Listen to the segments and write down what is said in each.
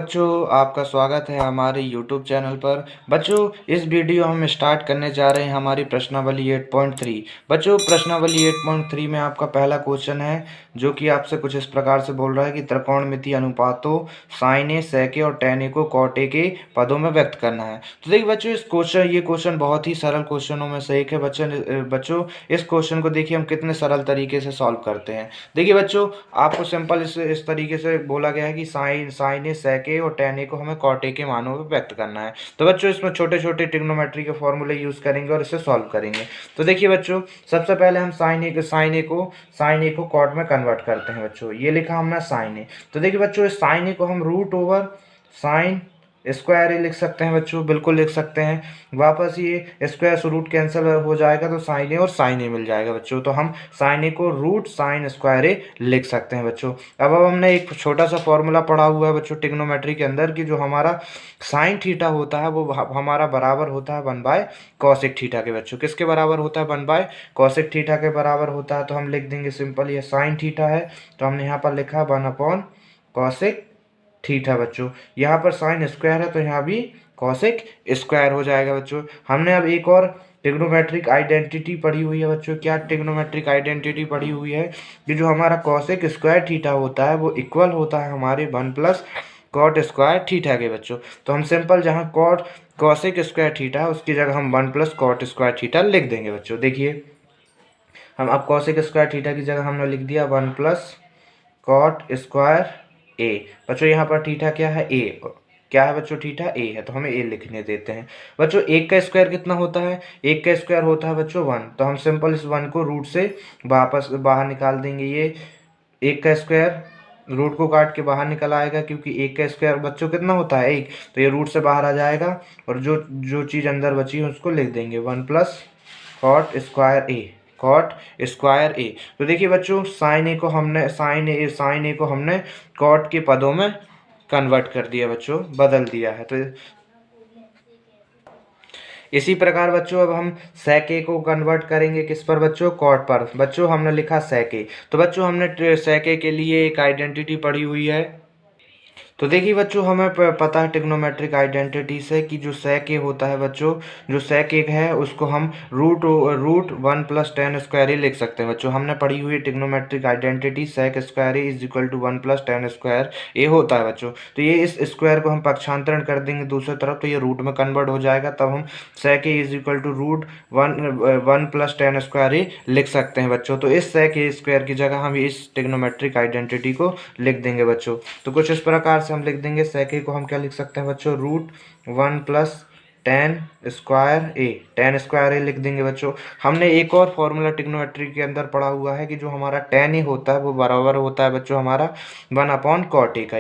बच्चों, आपका स्वागत है हमारे YouTube चैनल पर। बच्चों, इस वीडियो हम स्टार्ट करने जा रहे हैं हमारी प्रश्नावली 8.3। बच्चों, प्रश्नावली 8.3 में आपका पहला क्वेश्चन है जो कि आपसे कुछ इस प्रकार से बोल रहा है कि त्रिकोणमितीय अनुपातों साइन ए, सेक ए और टेन ए को कॉट ए के पदों में व्यक्त करना है। तो देखिए बच्चों, ये क्वेश्चन बहुत ही सरल क्वेश्चनों में से एक है। बच्चों, इस क्वेश्चन को देखिए हम कितने सरल तरीके से सॉल्व करते हैं। देखिए बच्चों, आपको सिंपल इस तरीके से बोला गया है कि साइन ए, सेक ए और टेन ए को हमें कॉट ए के मानों में व्यक्त करना है। तो बच्चों, इसमें छोटे छोटे ट्रिग्नोमेट्री के फॉर्मूले यूज करेंगे और इसे सॉल्व करेंगे। तो देखिए बच्चों, सबसे पहले हम साइन ए को कॉट में कन्वर्ट करते हैं। बच्चों, ये लिखा हमने साइन ए। तो देखिए बच्चों, इस साइन ए को हम रूट ओवर साइन स्क्वायर ए लिख सकते हैं। बच्चों, बिल्कुल लिख सकते हैं। वापस ये स्क्वायर से रूट कैंसिल हो जाएगा तो साइन ए और साइन ए मिल जाएगा। बच्चों, तो हम साइन ए को रूट साइन स्क्वायर ए लिख सकते हैं। बच्चों, अब हमने एक छोटा सा फॉर्मूला पढ़ा हुआ है बच्चों ट्रिग्नोमेट्री के अंदर कि जो हमारा साइन थीटा होता है वो हमारा बराबर होता है 1/कॉसेक थीटा के। बच्चों, किसके बराबर होता है? 1/कॉसेक थीटा के बराबर होता है। तो हम लिख देंगे सिंपल, ये साइन थीटा है तो हमने यहाँ पर लिखा 1/कॉसेक थीटा। बच्चों, यहाँ पर साइन स्क्वायर है तो यहाँ भी कॉसेक स्क्वायर हो जाएगा। बच्चों, हमने अब एक और ट्रिग्नोमेट्रिक आइडेंटिटी पढ़ी हुई है। बच्चों, क्या ट्रिग्नोमेट्रिक आइडेंटिटी पढ़ी हुई है कि जो हमारा कॉसेक स्क्वायर थीटा होता है वो इक्वल होता है हमारे 1 + कॉट स्क्वायर थीटा के। बच्चों, तो हम सिंपल जहाँ कॉसेक स्क्वायर थीटा है उसकी जगह हम 1 + कॉट स्क्वायर थीटा लिख देंगे। बच्चों, देखिए हम अब कॉसेक स्क्वायर थीटा की जगह हमने लिख दिया 1 + कॉट स्क्वायर ए। बच्चों, यहाँ पर थीटा क्या है? ए। क्या है बच्चों? थीटा ए है तो हमें ए लिखने देते हैं। बच्चों, एक का स्क्वायर कितना होता है? एक का स्क्वायर होता है बच्चों 1। तो हम सिंपल इस 1 को रूट से वापस बाहर निकाल देंगे। ये एक का स्क्वायर रूट को काट के बाहर निकल आएगा क्योंकि एक का स्क्वायर बच्चों कितना होता है? 1। तो ये रूट से बाहर आ जाएगा और जो चीज़ अंदर बची है उसको लिख देंगे 1 + कॉट स्क्वायर ए। कॉट स्क्वायर ए। तो देखिए बच्चों, साइन ए को हमने कॉट के पदों में कन्वर्ट कर दिया। बच्चों, बदल दिया है। तो इसी प्रकार बच्चों अब हम सेक ए को कन्वर्ट करेंगे किस पर? बच्चों, कॉट पर। बच्चों, हमने लिखा सेक ए। तो बच्चों, हमने सेक ए के लिए एक आइडेंटिटी पढ़ी हुई है। तो देखिए बच्चों, हमें पता है ट्रिग्नोमेट्रिक आइडेंटिटी से कि जो सेक ए होता है बच्चों, जो सेक ए है उसको हम रूट 1 + tan स्क्वायर ए लिख सकते हैं। बच्चों, हमने पढ़ी हुई ट्रिग्नोमेट्रिक आइडेंटिटी सेक स्क्वायर ए = 1 + tan स्क्वायर ए होता है। बच्चों, तो ये इस स्क्वायर को हम पक्षांतरण कर देंगे दूसरी तरफ तो ये रूट में कन्वर्ट हो जाएगा। तब हम सेक ए = रूट 1 + tan स्क्वायर ए लिख सकते हैं। बच्चों, तो इस सेक ए स्क्वायर की जगह हम इस ट्रिग्नोमेट्रिक आइडेंटिटी को लिख देंगे। बच्चों, तो कुछ इस प्रकार हम लिख देंगे सेक ए को हम क्या लिख सकते हैं बच्चों? रूट 1 + tan स्क्वायर ए। tan स्क्वायर ए लिख देंगे। बच्चों, हमने एक और फॉर्मूला ट्रिग्नोमेट्री के अंदर पढ़ा हुआ है कि जो हमारा tan ए होता है वो बराबर होता है बच्चों हमारा 1/कॉट ए का।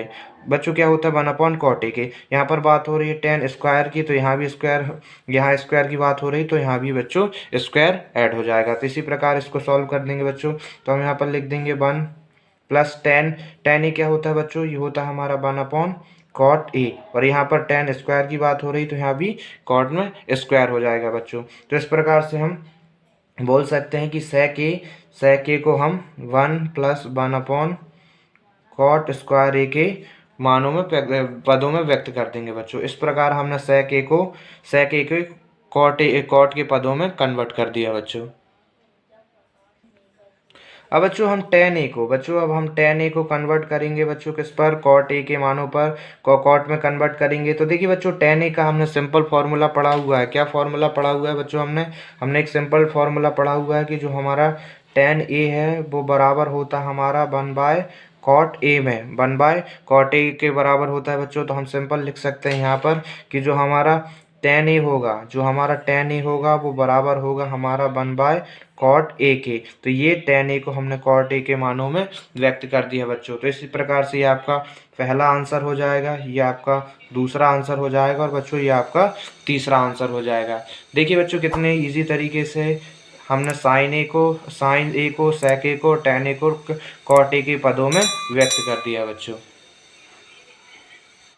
बच्चों, क्या होता है? 1/कॉट ए के। यहाँ पर बात हो रही है tan स्क्वायर की तो यहाँ भी स्क्वायर, यहाँ स्क्वायर की बात हो रही तो यहाँ भी बच्चों स्क्वायर ऐड हो जाएगा। तो इसी प्रकार इसको सॉल्व कर देंगे। बच्चों, तो हम यहाँ पर लिख देंगे 1 + tan ए क्या होता है बच्चों? ये होता है हमारा 1/कॉट ए। और यहाँ पर tan स्क्वायर की बात हो रही तो यहाँ भी कॉट में स्क्वायर हो जाएगा। बच्चों, तो इस प्रकार से हम बोल सकते हैं कि सेक ए को हम 1 + 1/कॉट स्क्वायर ए के मानों में पदों में व्यक्त कर देंगे। बच्चों, इस प्रकार हमने सेक ए के कॉट के पदों में कन्वर्ट कर दिया। बच्चों, अब हम tan ए को कन्वर्ट करेंगे बच्चों किस पर? कॉट ए के मानों पर कॉट में कन्वर्ट करेंगे। तो देखिए बच्चों, tan ए का हमने सिंपल फार्मूला पढ़ा हुआ है। क्या फार्मूला पढ़ा हुआ है बच्चों? हमने एक सिंपल फार्मूला पढ़ा हुआ है कि जो हमारा tan ए है वो बराबर होता है हमारा 1/कॉट ए में। 1/कॉट ए के बराबर होता है बच्चों। तो हम सिंपल लिख सकते हैं यहाँ पर कि जो हमारा tan ए होगा वो बराबर होगा हमारा 1/कॉट ए के। तो ये tan ए को हमने कॉट ए के मानों में व्यक्त कर दिया। बच्चों, तो इसी प्रकार से ये आपका पहला आंसर हो जाएगा, ये आपका दूसरा आंसर हो जाएगा और बच्चों ये आपका तीसरा आंसर हो जाएगा। देखिए बच्चों, कितने ईजी तरीके से हमने साइन ए को, सेक ए को, tan ए को कॉट ए के पदों में व्यक्त कर दिया। बच्चों।